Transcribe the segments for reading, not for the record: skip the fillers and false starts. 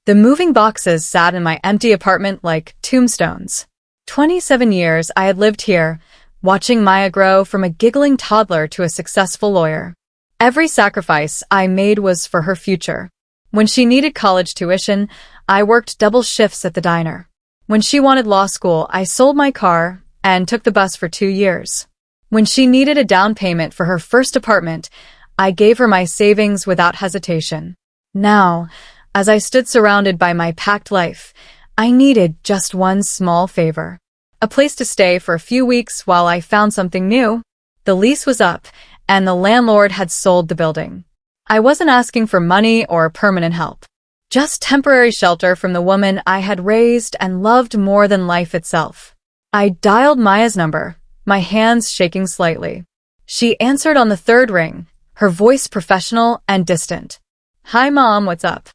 The moving boxes sat in my empty apartment like tombstones. 27 years I had lived here, watching Maya grow from a giggling toddler to a successful lawyer. Every sacrifice I made was for her future. When she needed college tuition, I worked double shifts at the diner. When she wanted law school, I sold my car and took the bus for 2 years. When she needed a down payment for her first apartment, I gave her my savings without hesitation. Now, as I stood surrounded by my packed life, I needed just one small favor. A place to stay for a few weeks while I found something new. The lease was up, and the landlord had sold the building. I wasn't asking for money or permanent help. Just temporary shelter from the woman I had raised and loved more than life itself. I dialed Maya's number, my hands shaking slightly. She answered on the third ring, her voice professional and distant. "Hi, Mom, what's up?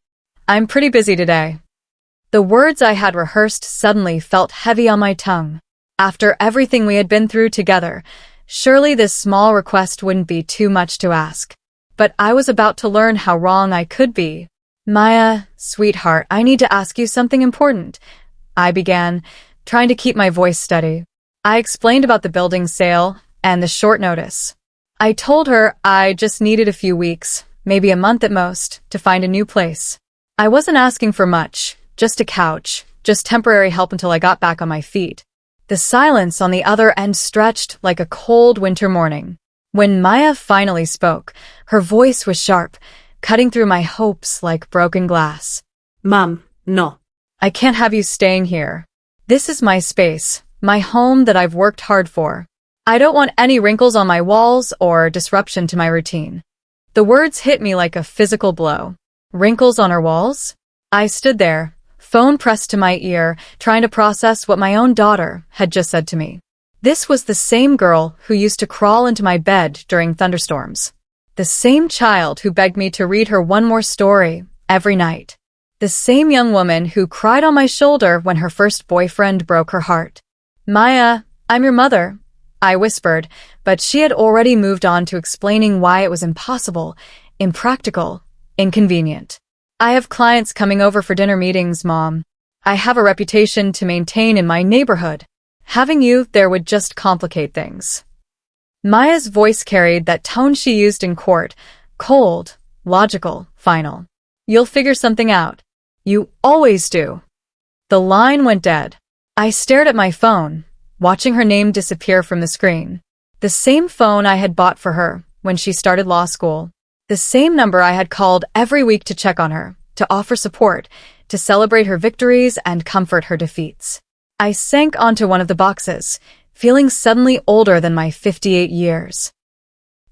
I'm pretty busy today." The words I had rehearsed suddenly felt heavy on my tongue. After everything we had been through together, surely this small request wouldn't be too much to ask. But I was about to learn how wrong I could be. "Maya, sweetheart, I need to ask you something important," I began, trying to keep my voice steady. I explained about the building sale and the short notice. I told her I just needed a few weeks, maybe a month at most, to find a new place. I wasn't asking for much, just a couch, just temporary help until I got back on my feet. The silence on the other end stretched like a cold winter morning. When Maya finally spoke, her voice was sharp, cutting through my hopes like broken glass. "Mom, no. "I can't have you staying here. This is my space, my home that I've worked hard for. I don't want any wrinkles on my walls or disruption to my routine." The words hit me like a physical blow. Wrinkles on her walls? I stood there, phone pressed to my ear, trying to process what my own daughter had just said to me. This was the same girl who used to crawl into my bed during thunderstorms. The same child who begged me to read her one more story every night. The same young woman who cried on my shoulder when her first boyfriend broke her heart. "Maya, I'm your mother," I whispered, but she had already moved on to explaining why it was impossible, impractical, inconvenient. "I have clients coming over for dinner meetings, Mom. I have a reputation to maintain in my neighborhood. Having you there would just complicate things." Maya's voice carried that tone she used in court, cold, logical, final. "You'll figure something out. You always do." The line went dead. I stared at my phone, watching her name disappear from the screen. The same phone I had bought for her when she started law school. The same number I had called every week to check on her, to offer support, to celebrate her victories and comfort her defeats. I sank onto one of the boxes, feeling suddenly older than my 58 years.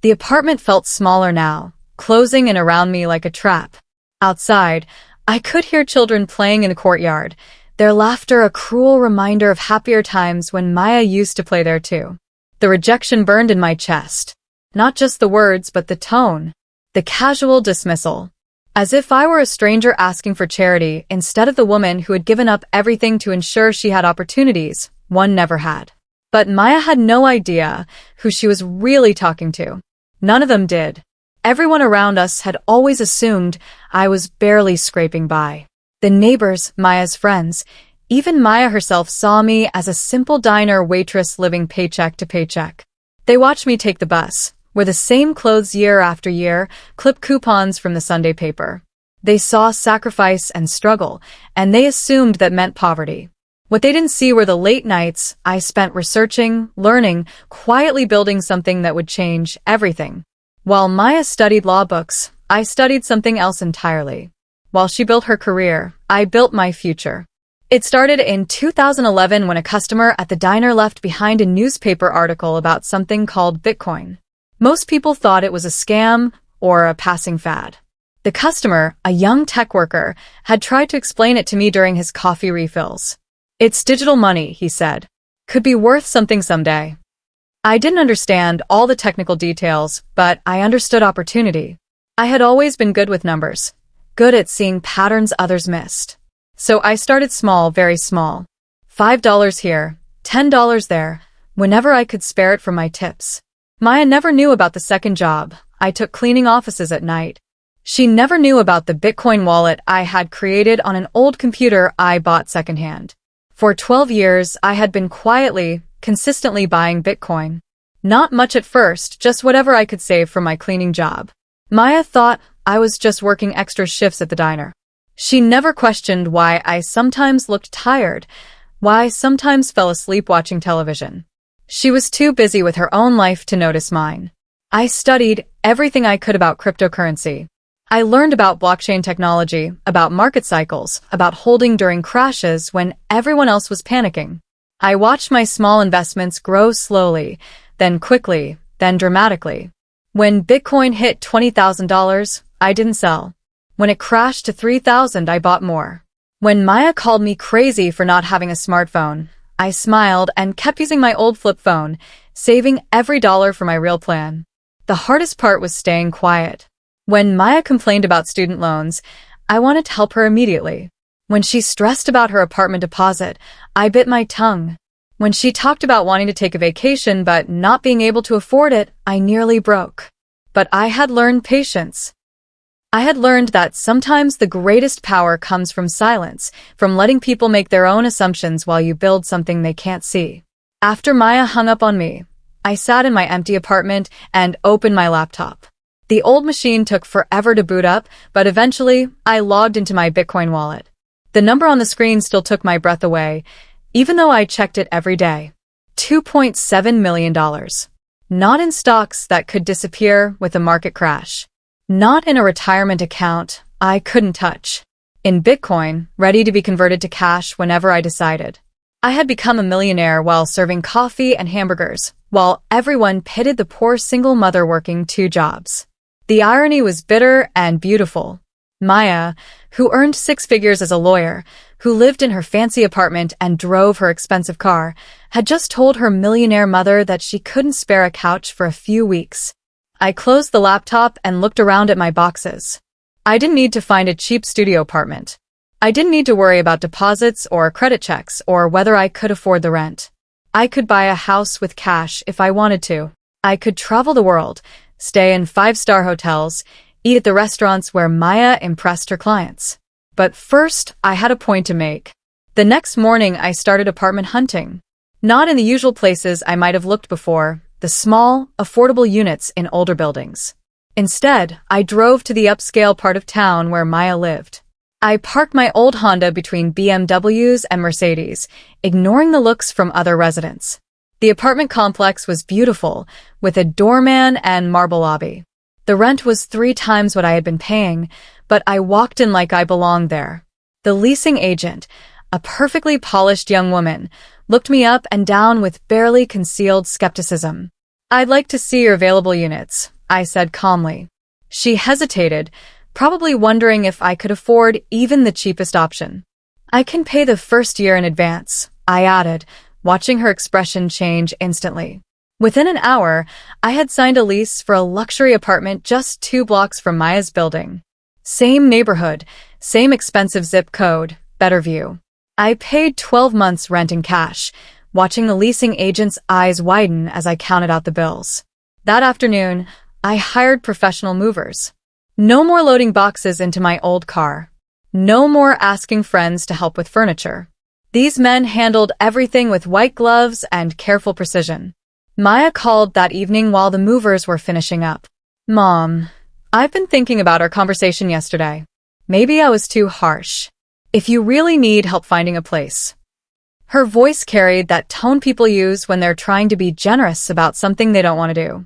The apartment felt smaller now, closing in around me like a trap. Outside, I could hear children playing in the courtyard, their laughter a cruel reminder of happier times when Maya used to play there too. The rejection burned in my chest. Not just the words, but the tone. The casual dismissal. As if I were a stranger asking for charity instead of the woman who had given up everything to ensure she had opportunities one never had. But Maya had no idea who she was really talking to. None of them did. Everyone around us had always assumed I was barely scraping by. The neighbors, Maya's friends, even Maya herself saw me as a simple diner waitress living paycheck to paycheck. They watched me take the bus, wear the same clothes year after year, clip coupons from the Sunday paper. They saw sacrifice and struggle, and they assumed that meant poverty. What they didn't see were the late nights I spent researching, learning, quietly building something that would change everything. While Maya studied law books, I studied something else entirely. While she built her career, I built my future. It started in 2011 when a customer at the diner left behind a newspaper article about something called Bitcoin. Most people thought it was a scam or a passing fad. The customer, a young tech worker, had tried to explain it to me during his coffee refills. "It's digital money," he said. "Could be worth something someday." I didn't understand all the technical details, but I understood opportunity. I had always been good with numbers, good at seeing patterns others missed. So I started small, very small. $5 here, $10 there, whenever I could spare it from my tips. Maya never knew about the second job. I took cleaning offices at night. She never knew about the Bitcoin wallet I had created on an old computer I bought secondhand. For 12 years, I had been quietly, consistently buying Bitcoin. Not much at first, just whatever I could save from my cleaning job. Maya thought I was just working extra shifts at the diner. She never questioned why I sometimes looked tired, why I sometimes fell asleep watching television. She was too busy with her own life to notice mine. I studied everything I could about cryptocurrency. I learned about blockchain technology, about market cycles, about holding during crashes when everyone else was panicking. I watched my small investments grow slowly, then quickly, then dramatically. When Bitcoin hit $20,000, I didn't sell. When it crashed to $3,000, I bought more. When Maya called me crazy for not having a smartphone, I smiled and kept using my old flip phone, saving every dollar for my real plan. The hardest part was staying quiet. When Maya complained about student loans, I wanted to help her immediately. When she stressed about her apartment deposit, I bit my tongue. When she talked about wanting to take a vacation but not being able to afford it, I nearly broke. But I had learned patience. I had learned that sometimes the greatest power comes from silence, from letting people make their own assumptions while you build something they can't see. After Maya hung up on me, I sat in my empty apartment and opened my laptop. The old machine took forever to boot up, but eventually, I logged into my Bitcoin wallet. The number on the screen still took my breath away, even though I checked it every day. $2.7 million. Not in stocks that could disappear with a market crash. Not in a retirement account I couldn't touch. In Bitcoin, ready to be converted to cash whenever I decided. I had become a millionaire while serving coffee and hamburgers, while everyone pitied the poor single mother working 2 jobs. The irony was bitter and beautiful. Maya, who earned 6 figures as a lawyer, who lived in her fancy apartment and drove her expensive car, had just told her millionaire mother that she couldn't spare a couch for a few weeks. I closed the laptop and looked around at my boxes. I didn't need to find a cheap studio apartment. I didn't need to worry about deposits or credit checks or whether I could afford the rent. I could buy a house with cash if I wanted to. I could travel the world, stay in 5-star hotels, eat at the restaurants where Maya impressed her clients. But first, I had a point to make. The next morning, I started apartment hunting. Not in the usual places I might have looked before, the small, affordable units in older buildings. Instead, I drove to the upscale part of town where Maya lived. I parked my old Honda between BMWs and Mercedes, ignoring the looks from other residents. The apartment complex was beautiful, with a doorman and marble lobby. The rent was 3 times what I had been paying, but I walked in like I belonged there. The leasing agent, a perfectly polished young woman, looked me up and down with barely concealed skepticism. "I'd like to see your available units," I said calmly. She hesitated, probably wondering if I could afford even the cheapest option. "I can pay the first year in advance," I added, watching her expression change instantly. Within an hour, I had signed a lease for a luxury apartment just 2 blocks from Maya's building. Same neighborhood, same expensive zip code, better view. I paid 12 months rent in cash, watching the leasing agent's eyes widen as I counted out the bills. That afternoon, I hired professional movers. No more loading boxes into my old car. No more asking friends to help with furniture. These men handled everything with white gloves and careful precision. Maya called that evening while the movers were finishing up. "Mom, I've been thinking about our conversation yesterday. Maybe I was too harsh. If you really need help finding a place." Her voice carried that tone people use when they're trying to be generous about something they don't want to do.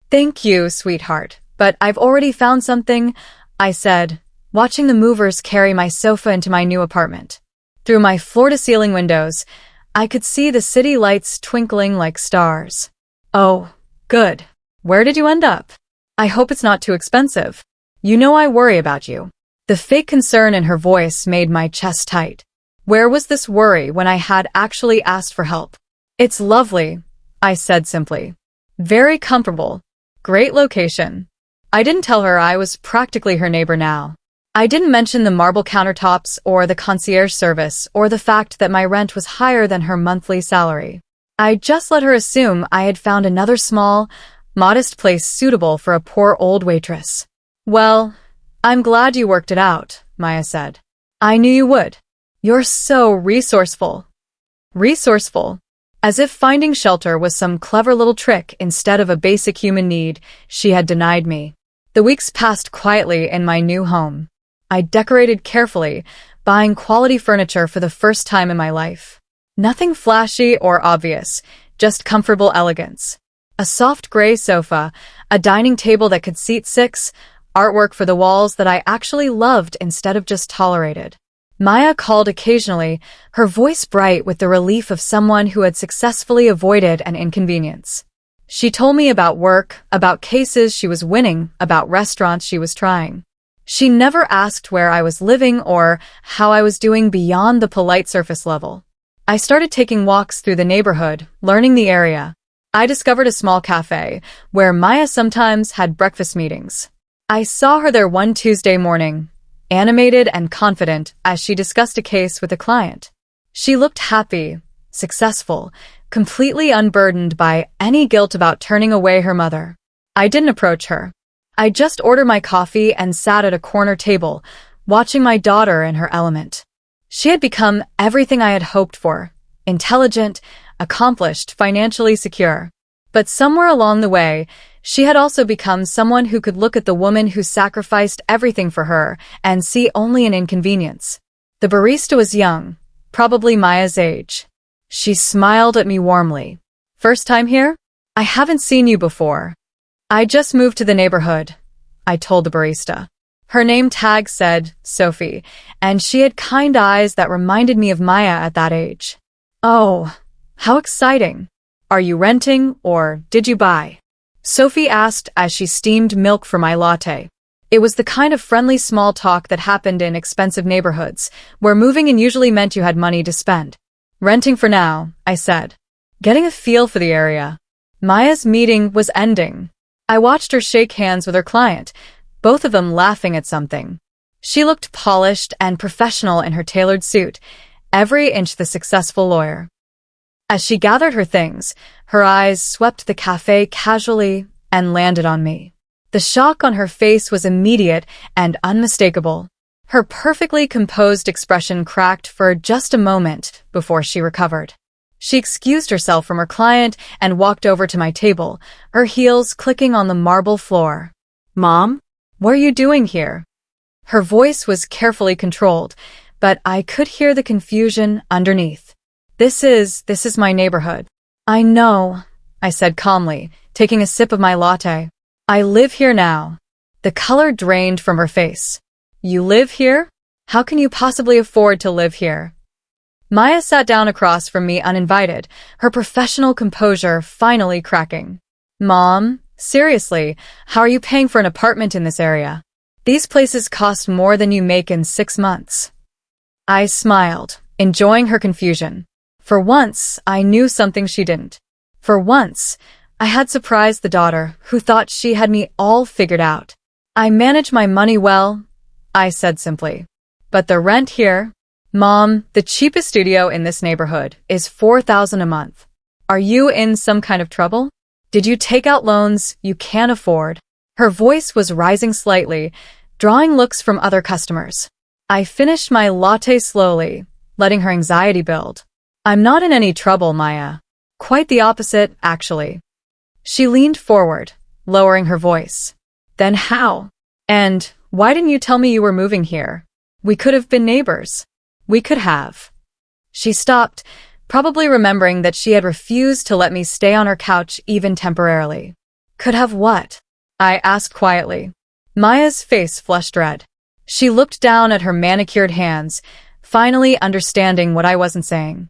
"Thank you, sweetheart, but I've already found something," I said, watching the movers carry my sofa into my new apartment. Through my floor-to-ceiling windows, I could see the city lights twinkling like stars. "Oh, good. Where did you end up? I hope it's not too expensive. You know I worry about you." The fake concern in her voice made my chest tight. Where was this worry when I had actually asked for help? "It's lovely," I said simply. "Very comfortable. Great location." I didn't tell her I was practically her neighbor now. I didn't mention the marble countertops or the concierge service or the fact that my rent was higher than her monthly salary. I just let her assume I had found another small, modest place suitable for a poor old waitress. "Well, I'm glad you worked it out, Maya said. I knew you would. You're so resourceful. Resourceful. As if finding shelter was some clever little trick instead of a basic human need she had denied me. The weeks passed quietly in my new home. I decorated carefully, buying quality furniture for the first time in my life. Nothing flashy or obvious, just comfortable elegance. A soft gray sofa, a dining table that could seat 6, artwork for the walls that I actually loved instead of just tolerated. Maya called occasionally, her voice bright with the relief of someone who had successfully avoided an inconvenience. She told me about work, about cases she was winning, about restaurants she was trying. She never asked where I was living or how I was doing beyond the polite surface level. I started taking walks through the neighborhood, learning the area. I discovered a small cafe where Maya sometimes had breakfast meetings. I saw her there one Tuesday morning, animated and confident as she discussed a case with a client. She looked happy, successful, completely unburdened by any guilt about turning away her mother. I didn't approach her. I just ordered my coffee and sat at a corner table, watching my daughter in her element. She had become everything I had hoped for: intelligent, accomplished, financially secure. But somewhere along the way, she had also become someone who could look at the woman who sacrificed everything for her and see only an inconvenience. The barista was young, probably Maya's age. She smiled at me warmly. First time here? I haven't seen you before. I just moved to the neighborhood, I told the barista. Her name tag said Sophie, and she had kind eyes that reminded me of Maya at that age. Oh, how exciting. Are you renting or did you buy? Sophie asked as she steamed milk for my latte. It was the kind of friendly small talk that happened in expensive neighborhoods, where moving in usually meant you had money to spend. Renting for now, I said, getting a feel for the area. Maya's meeting was ending. I watched her shake hands with her client, both of them laughing at something. She looked polished and professional in her tailored suit, every inch the successful lawyer. As she gathered her things, her eyes swept the cafe casually and landed on me. The shock on her face was immediate and unmistakable. Her perfectly composed expression cracked for just a moment before she recovered. She excused herself from her client and walked over to my table, her heels clicking on the marble floor. Mom? What are you doing here? Her voice was carefully controlled, but I could hear the confusion underneath. This is my neighborhood. I know, I said calmly, taking a sip of my latte. I live here now. The color drained from her face. You live here? How can you possibly afford to live here? Maya sat down across from me uninvited, her professional composure finally cracking. Mom, seriously, how are you paying for an apartment in this area? These places cost more than you make in 6 months. I smiled, enjoying her confusion. For once, I knew something she didn't. For once, I had surprised the daughter who thought she had me all figured out. I manage my money well, I said simply. But the rent here? Mom, the cheapest studio in this neighborhood is $4,000 a month. Are you in some kind of trouble? Did you take out loans you can't afford? Her voice was rising slightly, drawing looks from other customers. I finished my latte slowly, letting her anxiety build. I'm not in any trouble, Maya. Quite the opposite, actually. She leaned forward, lowering her voice. Then how? And why didn't you tell me you were moving here? We could have been neighbors. We could have. She stopped, probably remembering that she had refused to let me stay on her couch even temporarily. Could have what? I asked quietly. Maya's face flushed red. She looked down at her manicured hands, finally understanding what I wasn't saying.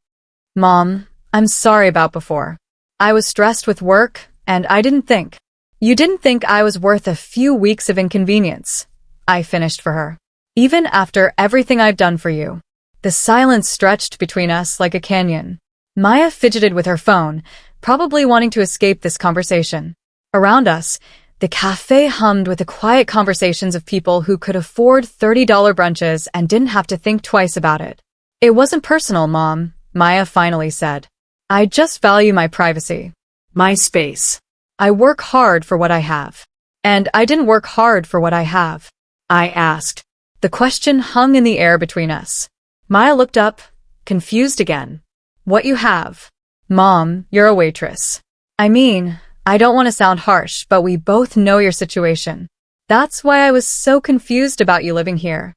Mom, I'm sorry about before. I was stressed with work, and I didn't think. You didn't think I was worth a few weeks of inconvenience, I finished for her. Even after everything I've done for you. The silence stretched between us like a canyon. Maya fidgeted with her phone, probably wanting to escape this conversation. Around us, the cafe hummed with the quiet conversations of people who could afford $30 brunches and didn't have to think twice about it. It wasn't personal, Mom, Maya finally said. I just value my privacy. My space. I work hard for what I have. And I didn't work hard for what I have. I asked. The question hung in the air between us. Maya looked up, confused again. What you have? Mom, you're a waitress. I mean, I don't want to sound harsh, but we both know your situation. That's why I was so confused about you living here.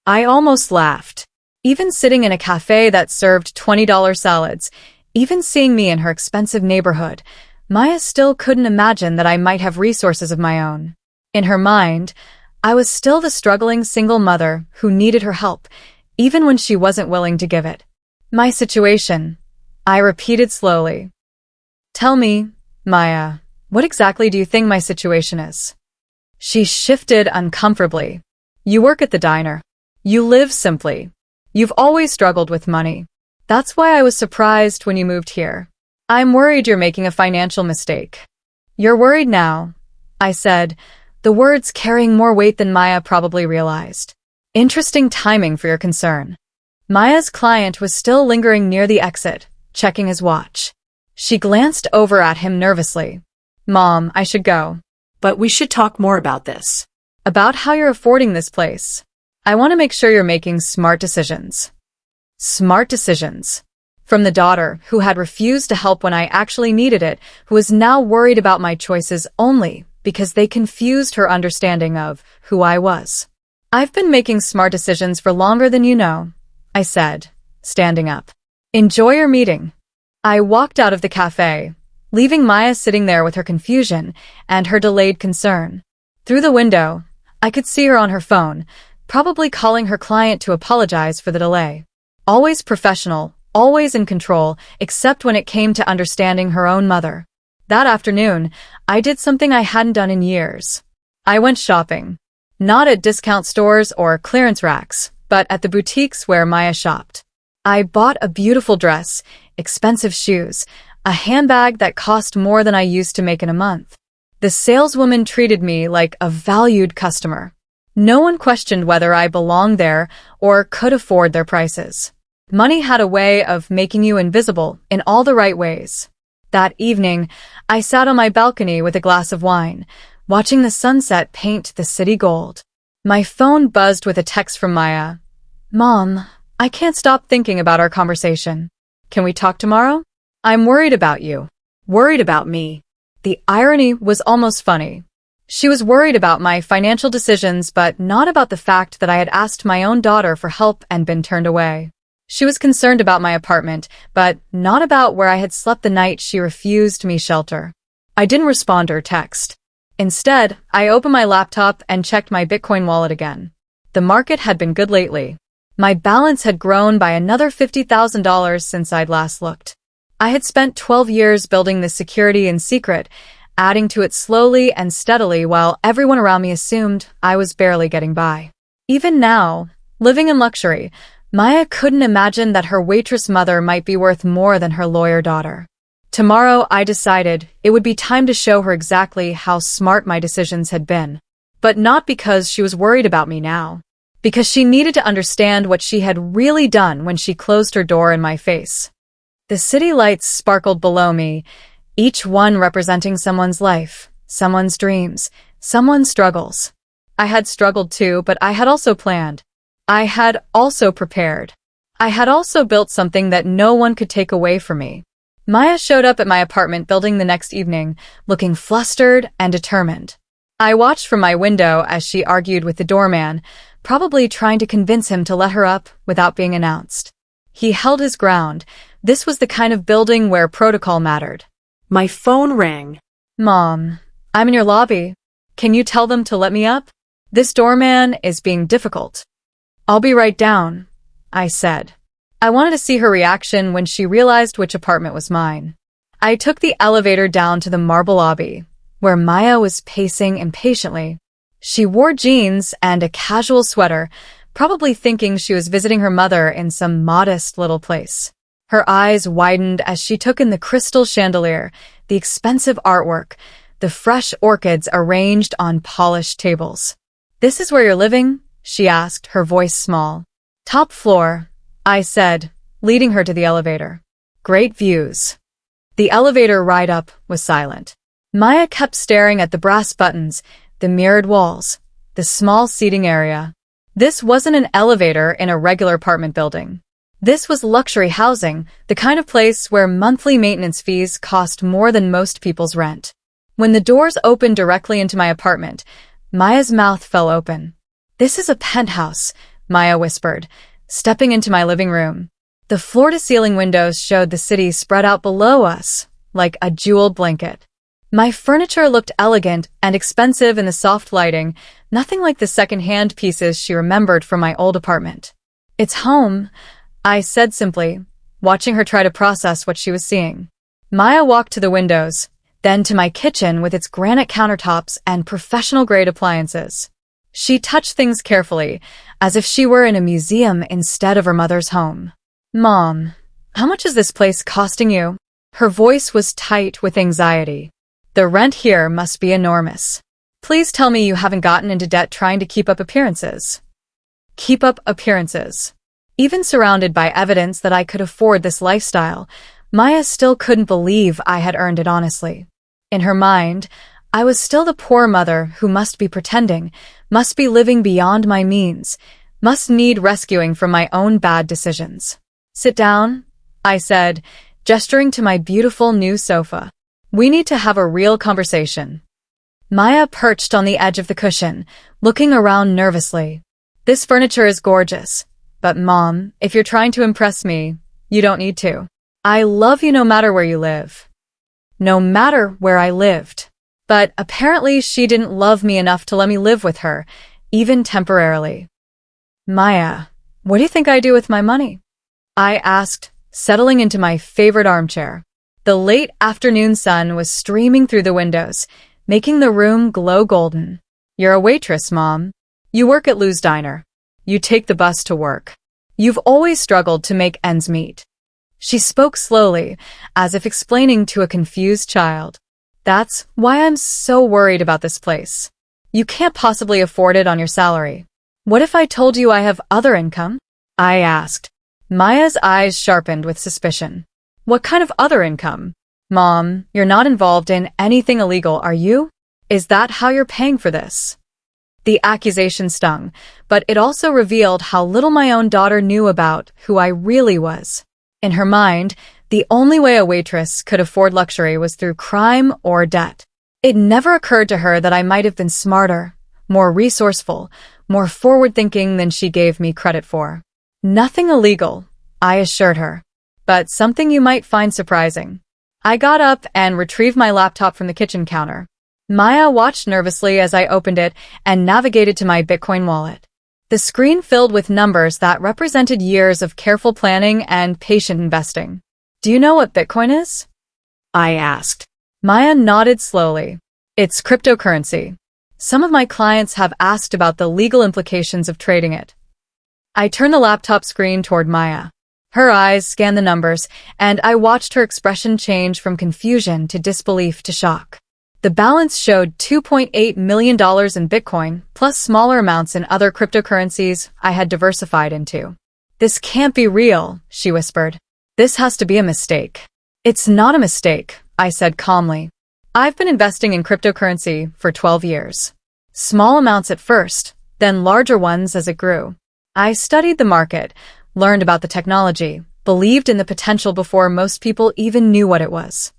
I almost laughed. Even sitting in a cafe that served $20 salads, even seeing me in her expensive neighborhood, Maya still couldn't imagine that I might have resources of my own. In her mind, I was still the struggling single mother who needed her help, even when she wasn't willing to give it. My situation, I repeated slowly. Tell me, Maya, what exactly do you think my situation is? She shifted uncomfortably. You work at the diner. You live simply. You've always struggled with money. That's why I was surprised when you moved here. I'm worried you're making a financial mistake. You're worried now, I said, the words carrying more weight than Maya probably realized. Interesting timing for your concern. Maya's client was still lingering near the exit, checking his watch. She glanced over at him nervously. Mom, I should go. But we should talk more about this. About how you're affording this place. I want to make sure you're making smart decisions. Smart decisions. From the daughter who had refused to help when I actually needed it, who was now worried about my choices only because they confused her understanding of who I was. I've been making smart decisions for longer than you know, I said, standing up. Enjoy your meeting. I walked out of the cafe, leaving Maya sitting there with her confusion and her delayed concern. Through the window, I could see her on her phone, probably calling her client to apologize for the delay. Always professional, always in control, except when it came to understanding her own mother. That afternoon, I did something I hadn't done in years. I went shopping. Not at discount stores or clearance racks, but at the boutiques where Maya shopped. I bought a beautiful dress, expensive shoes, a handbag that cost more than I used to make in a month. The saleswoman treated me like a valued customer. No one questioned whether I belonged there or could afford their prices. Money had a way of making you invisible in all the right ways. That evening, I sat on my balcony with a glass of wine, watching the sunset paint the city gold. My phone buzzed with a text from Maya. Mom, I can't stop thinking about our conversation. Can we talk tomorrow? I'm worried about you. Worried about me. The irony was almost funny. She was worried about my financial decisions, but not about the fact that I had asked my own daughter for help and been turned away. She was concerned about my apartment, but not about where I had slept the night she refused me shelter. I didn't respond to her text. Instead, I opened my laptop and checked my Bitcoin wallet again. The market had been good lately. My balance had grown by another $50,000 since I'd last looked. I had spent 12 years building this security in secret, adding to it slowly and steadily while everyone around me assumed I was barely getting by. Even now, living in luxury, Maya couldn't imagine that her waitress mother might be worth more than her lawyer daughter. Tomorrow, I decided it would be time to show her exactly how smart my decisions had been. But not because she was worried about me now. Because she needed to understand what she had really done when she closed her door in my face. The city lights sparkled below me, each one representing someone's life, someone's dreams, someone's struggles. I had struggled too, but I had also planned. I had also prepared. I had also built something that no one could take away from me. Maya showed up at my apartment building the next evening, looking flustered and determined. I watched from my window as she argued with the doorman, probably trying to convince him to let her up without being announced. He held his ground. This was the kind of building where protocol mattered. My phone rang. Mom, I'm in your lobby. Can you tell them to let me up? This doorman is being difficult. I'll be right down, I said. I wanted to see her reaction when she realized which apartment was mine. I took the elevator down to the marble lobby, where Maya was pacing impatiently. She wore jeans and a casual sweater, probably thinking she was visiting her mother in some modest little place. Her eyes widened as she took in the crystal chandelier, the expensive artwork, the fresh orchids arranged on polished tables. This is where you're living? She asked, her voice small. Top floor, I said, leading her to the elevator. Great views. The elevator ride up was silent. Maya kept staring at the brass buttons, the mirrored walls, the small seating area. This wasn't an elevator in a regular apartment building. This was luxury housing, the kind of place where monthly maintenance fees cost more than most people's rent. When the doors opened directly into my apartment, Maya's mouth fell open. "This is a penthouse," Maya whispered, stepping into my living room. The floor-to-ceiling windows showed the city spread out below us, like a jeweled blanket. My furniture looked elegant and expensive in the soft lighting, nothing like the second-hand pieces she remembered from my old apartment. "It's home," I said simply, watching her try to process what she was seeing. Maya walked to the windows, then to my kitchen with its granite countertops and professional-grade appliances. She touched things carefully, as if she were in a museum instead of her mother's home. "Mom, how much is this place costing you?" Her voice was tight with anxiety. "The rent here must be enormous. Please tell me you haven't gotten into debt trying to keep up appearances." Keep up appearances. Even surrounded by evidence that I could afford this lifestyle, Maya still couldn't believe I had earned it honestly. In her mind, I was still the poor mother who must be pretending, must be living beyond my means, must need rescuing from my own bad decisions. "Sit down," I said, gesturing to my beautiful new sofa. "We need to have a real conversation." Maya perched on the edge of the cushion, looking around nervously. "This furniture is gorgeous, but Mom, if you're trying to impress me, you don't need to. I love you no matter where you live." No matter where I lived. But apparently she didn't love me enough to let me live with her, even temporarily. "Maya, what do you think I do with my money?" I asked, settling into my favorite armchair. The late afternoon sun was streaming through the windows, making the room glow golden. "You're a waitress, Mom. You work at Lou's Diner. You take the bus to work. You've always struggled to make ends meet." She spoke slowly, as if explaining to a confused child. "That's why I'm so worried about this place. You can't possibly afford it on your salary. What if I told you I have other income?" I asked. Maya's eyes sharpened with suspicion. "What kind of other income? Mom, you're not involved in anything illegal, are you? Is that how you're paying for this?" The accusation stung, but it also revealed how little my own daughter knew about who I really was. In her mind, the only way a waitress could afford luxury was through crime or debt. It never occurred to her that I might have been smarter, more resourceful, more forward-thinking than she gave me credit for. "Nothing illegal," I assured her, "but something you might find surprising." I got up and retrieved my laptop from the kitchen counter. Maya watched nervously as I opened it and navigated to my Bitcoin wallet. The screen filled with numbers that represented years of careful planning and patient investing. "Do you know what Bitcoin is?" I asked. Maya nodded slowly. "It's cryptocurrency. Some of my clients have asked about the legal implications of trading it." I turned the laptop screen toward Maya. Her eyes scanned the numbers, and I watched her expression change from confusion to disbelief to shock. The balance showed $2.8 million in Bitcoin, plus smaller amounts in other cryptocurrencies I had diversified into. "This can't be real," she whispered. "This has to be a mistake." "It's not a mistake," I said calmly. "I've been investing in cryptocurrency for 12 years. Small amounts at first, then larger ones as it grew. I studied the market, learned about the technology, believed in the potential before most people even knew what it was."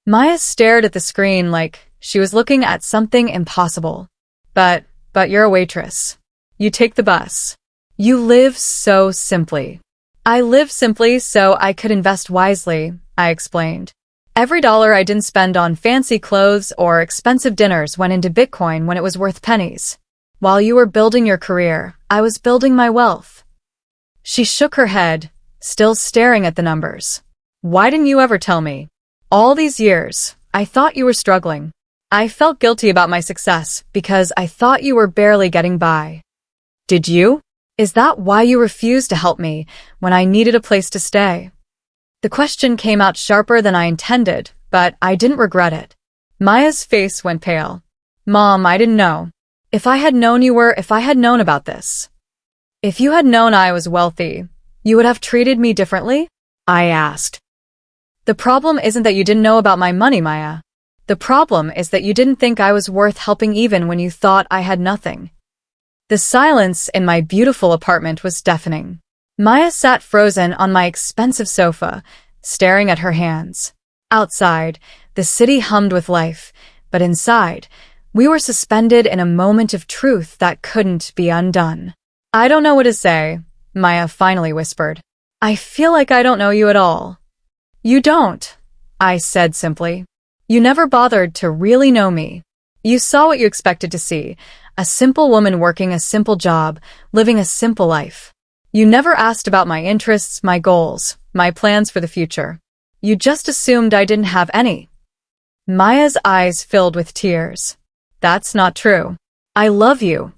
Maya stared at the screen like she was looking at something impossible. But you're a waitress. You take the bus. You live so simply." "I live simply so I could invest wisely," I explained. "Every dollar I didn't spend on fancy clothes or expensive dinners went into Bitcoin when it was worth pennies. While you were building your career, I was building my wealth." She shook her head, still staring at the numbers. "Why didn't you ever tell me? All these years, I thought you were struggling. I felt guilty about my success because I thought you were barely getting by." "Did you? Is that why you refused to help me when I needed a place to stay?" The question came out sharper than I intended, but I didn't regret it. Maya's face went pale. "Mom, I didn't know. If I had known about this. If you had known I was wealthy, you would have treated me differently?" I asked. "The problem isn't that you didn't know about my money, Maya. The problem is that you didn't think I was worth helping even when you thought I had nothing. The silence in my beautiful apartment was deafening. Maya sat frozen on my expensive sofa, staring at her hands. Outside, the city hummed with life, but inside, we were suspended in a moment of truth that couldn't be undone. I don't know what to say, Maya finally whispered. I feel like I don't know you at all. You don't, I said simply. You never bothered to really know me. You saw what you expected to see, a simple woman working a simple job, living a simple life. You never asked about my interests, my goals, my plans for the future. You just assumed I didn't have any. Maya's eyes filled with tears. That's not true. I love you.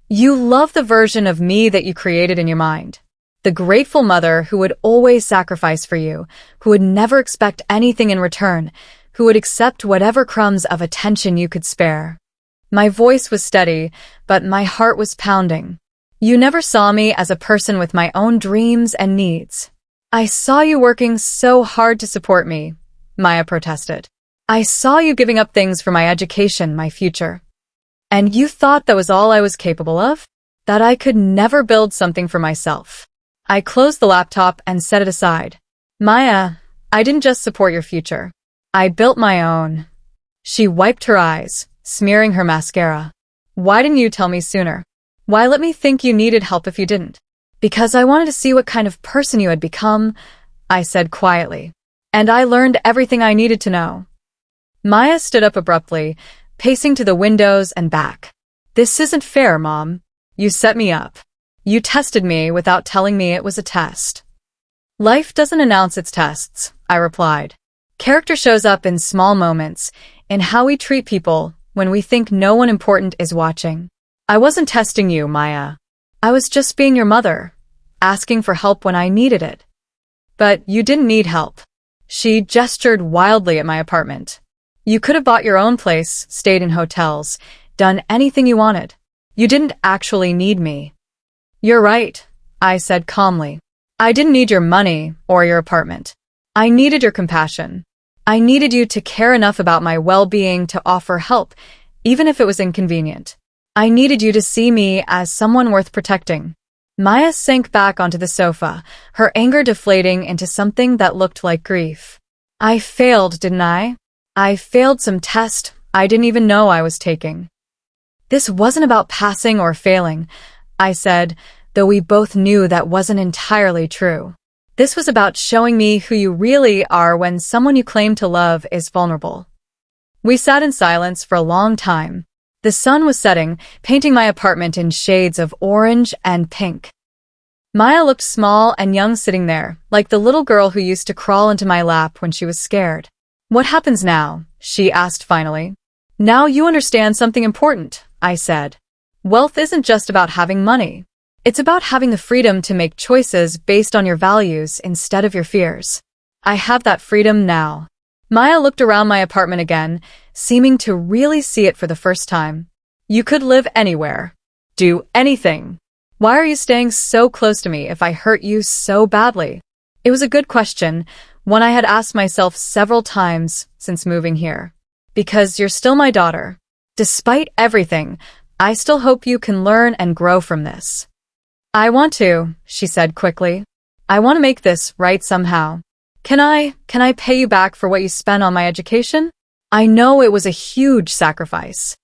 You love the version of me that you created in your mind. The grateful mother who would always sacrifice for you, who would never expect anything in return, who would accept whatever crumbs of attention you could spare. My voice was steady, but my heart was pounding. You never saw me as a person with my own dreams and needs. I saw you working so hard to support me, Maya protested. I saw you giving up things for my education, my future. And you thought that was all I was capable of? That I could never build something for myself. I closed the laptop and set it aside. Maya, I didn't just support your future. I built my own. She wiped her eyes, smearing her mascara. Why didn't you tell me sooner? Why let me think you needed help if you didn't? Because I wanted to see what kind of person you had become, I said quietly. And I learned everything I needed to know. Maya stood up abruptly, pacing to the windows and back. This isn't fair, Mom. You set me up. You tested me without telling me it was a test. Life doesn't announce its tests, I replied. Character shows up in small moments, in how we treat people when we think no one important is watching. I wasn't testing you, Maya. I was just being your mother, asking for help when I needed it. But you didn't need help. She gestured wildly at my apartment. You could have bought your own place, stayed in hotels, done anything you wanted. You didn't actually need me. You're right, I said calmly. I didn't need your money or your apartment. I needed your compassion. I needed you to care enough about my well-being to offer help, even if it was inconvenient. I needed you to see me as someone worth protecting. Maya sank back onto the sofa, her anger deflating into something that looked like grief. I failed, didn't I? I failed some test I didn't even know I was taking. This wasn't about passing or failing, I said, though we both knew that wasn't entirely true. This was about showing me who you really are when someone you claim to love is vulnerable. We sat in silence for a long time. The sun was setting, painting my apartment in shades of orange and pink. Maya looked small and young sitting there, like the little girl who used to crawl into my lap when she was scared. What happens now? She asked finally. Now you understand something important, I said. Wealth isn't just about having money. It's about having the freedom to make choices based on your values instead of your fears. I have that freedom now. Maya looked around my apartment again, seeming to really see it for the first time. You could live anywhere. Do anything. Why are you staying so close to me if I hurt you so badly? It was a good question, one I had asked myself several times since moving here. Because you're still my daughter. Despite everything, I still hope you can learn and grow from this. I want to, she said quickly. I want to make this right somehow. Can I pay you back for what you spent on my education? I know it was a huge sacrifice.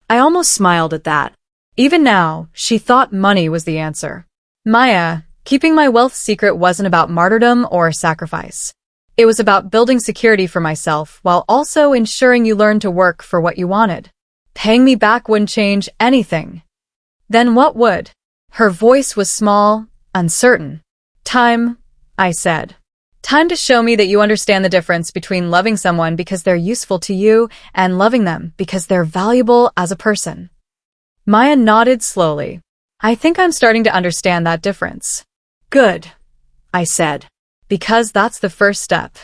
I almost smiled at that. Even now, she thought money was the answer. Maya, keeping my wealth secret wasn't about martyrdom or sacrifice. It was about building security for myself while also ensuring you learned to work for what you wanted. Paying me back wouldn't change anything. Then what would? Her voice was small, uncertain. Time, I said. Time to show me that you understand the difference between loving someone because they're useful to you and loving them because they're valuable as a person. Maya nodded slowly. I think I'm starting to understand that difference. Good, I said, because that's the first step.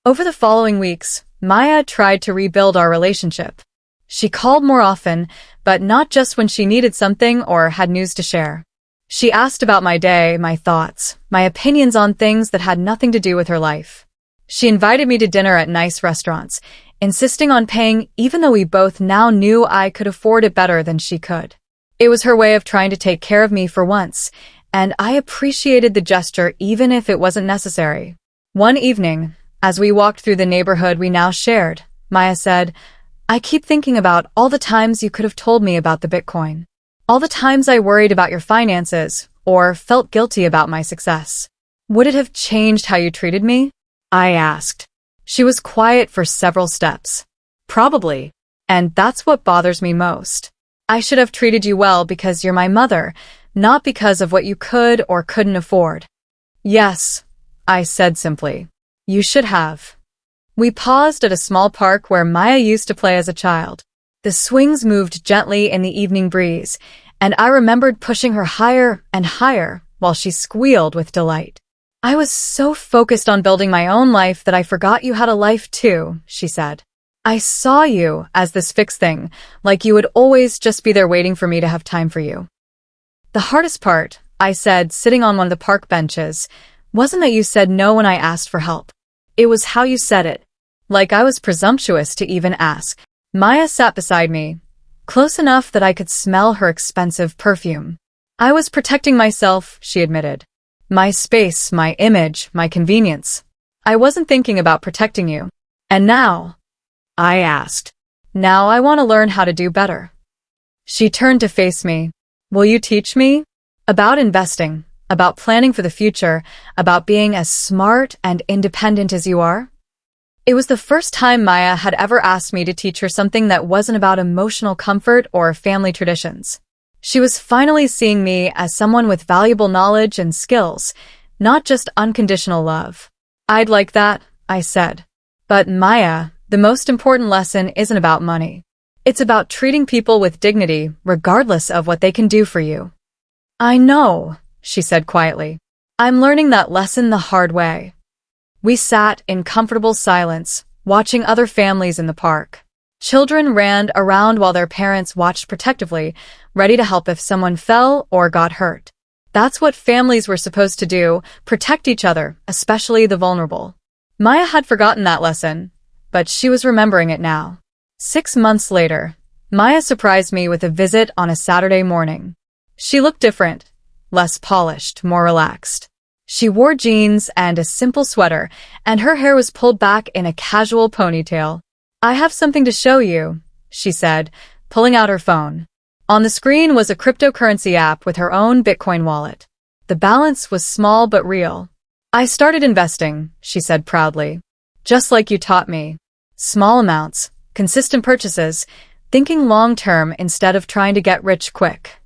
Over the following weeks, Maya tried to rebuild our relationship. She called more often, but not just when she needed something or had news to share. She asked about my day, my thoughts, my opinions on things that had nothing to do with her life. She invited me to dinner at nice restaurants, insisting on paying even though we both now knew I could afford it better than she could. It was her way of trying to take care of me for once, and I appreciated the gesture even if it wasn't necessary. One evening, as we walked through the neighborhood we now shared, Maya said, "I keep thinking about all the times you could have told me about the Bitcoin. All the times I worried about your finances or felt guilty about my success. Would it have changed how you treated me?" I asked. She was quiet for several steps. "Probably. And that's what bothers me most. I should have treated you well because you're my mother, not because of what you could or couldn't afford." "Yes," I said simply. "You should have." We paused at a small park where Maya used to play as a child. The swings moved gently in the evening breeze, and I remembered pushing her higher and higher while she squealed with delight. "I was so focused on building my own life that I forgot you had a life too," she said. "I saw you as this fixed thing, like you would always just be there waiting for me to have time for you." "The hardest part," I said, sitting on one of the park benches, "wasn't that you said no when I asked for help. It was how you said it. Like I was presumptuous to even ask." Maya sat beside me, close enough that I could smell her expensive perfume. "I was protecting myself," she admitted. "My space, my image, my convenience. I wasn't thinking about protecting you. And now?" I asked. "Now I want to learn how to do better." She turned to face me. "Will you teach me? About investing, about planning for the future, about being as smart and independent as you are?" It was the first time Maya had ever asked me to teach her something that wasn't about emotional comfort or family traditions. She was finally seeing me as someone with valuable knowledge and skills, not just unconditional love. "I'd like that," I said. "But Maya, the most important lesson isn't about money. It's about treating people with dignity, regardless of what they can do for you." "I know," she said quietly. "I'm learning that lesson the hard way." We sat in comfortable silence, watching other families in the park. Children ran around while their parents watched protectively, ready to help if someone fell or got hurt. That's what families were supposed to do, protect each other, especially the vulnerable. Maya had forgotten that lesson, but she was remembering it now. 6 months later, Maya surprised me with a visit on a Saturday morning. She looked different, less polished, more relaxed. She wore jeans and a simple sweater, and her hair was pulled back in a casual ponytail. "I have something to show you," she said, pulling out her phone. On the screen was a cryptocurrency app with her own Bitcoin wallet. The balance was small but real. "I started investing," she said proudly. "Just like you taught me. Small amounts, consistent purchases, thinking long-term instead of trying to get rich quick."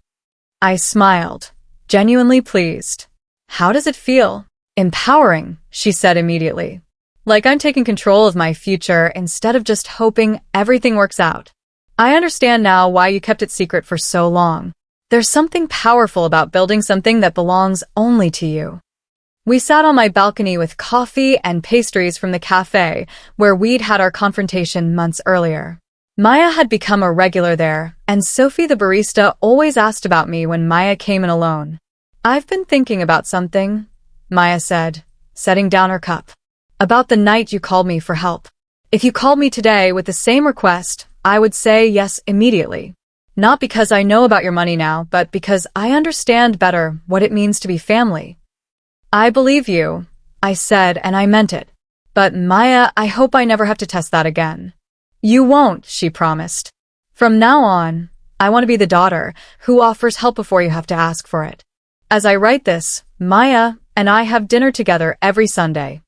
I smiled, genuinely pleased. "How does it feel?" "Empowering," she said immediately. "Like I'm taking control of my future instead of just hoping everything works out. I understand now why you kept it secret for so long. There's something powerful about building something that belongs only to you." We sat on my balcony with coffee and pastries from the cafe where we'd had our confrontation months earlier. Maya had become a regular there, and Sophie the barista always asked about me when Maya came in alone. "I've been thinking about something," Maya said, setting down her cup. "About the night you called me for help. If you called me today with the same request, I would say yes immediately. Not because I know about your money now, but because I understand better what it means to be family." "I believe you," I said, and I meant it. "But Maya, I hope I never have to test that again." "You won't," she promised. "From now on, I want to be the daughter who offers help before you have to ask for it." As I write this, Maya and I have dinner together every Sunday.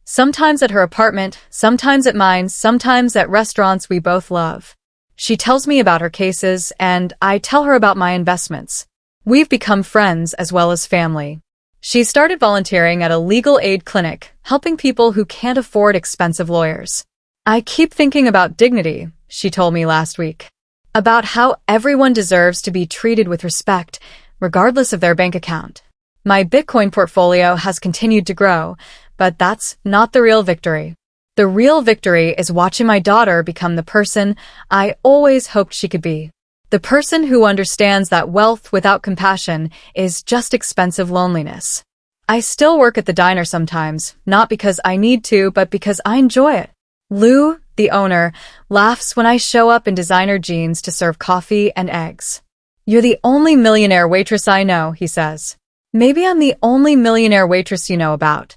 Sometimes at her apartment, sometimes at mine, sometimes at restaurants we both love. She tells me about her cases, and I tell her about my investments. We've become friends as well as family. She started volunteering at a legal aid clinic, helping people who can't afford expensive lawyers. "I keep thinking about dignity," she told me last week. About how everyone deserves to be treated with respect, regardless of their bank account. My Bitcoin portfolio has continued to grow, but that's not the real victory. The real victory is watching my daughter become the person I always hoped she could be. The person who understands that wealth without compassion is just expensive loneliness. I still work at the diner sometimes, not because I need to, but because I enjoy it. Lou, the owner, laughs when I show up in designer jeans to serve coffee and eggs. You're the only millionaire waitress I know, he says. Maybe I'm the only millionaire waitress you know about.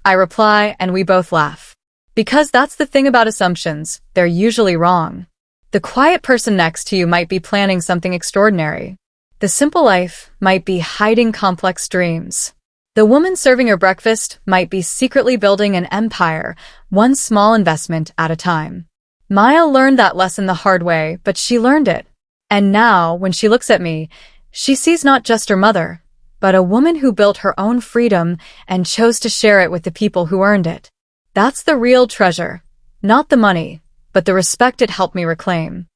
I reply, and we both laugh. Because that's the thing about assumptions, they're usually wrong. The quiet person next to you might be planning something extraordinary. The simple life might be hiding complex dreams. The woman serving your breakfast might be secretly building an empire, one small investment at a time. Maya learned that lesson the hard way, but she learned it. And now, when she looks at me, she sees not just her mother, but a woman who built her own freedom and chose to share it with the people who earned it. That's the real treasure. Not the money, but the respect it helped me reclaim.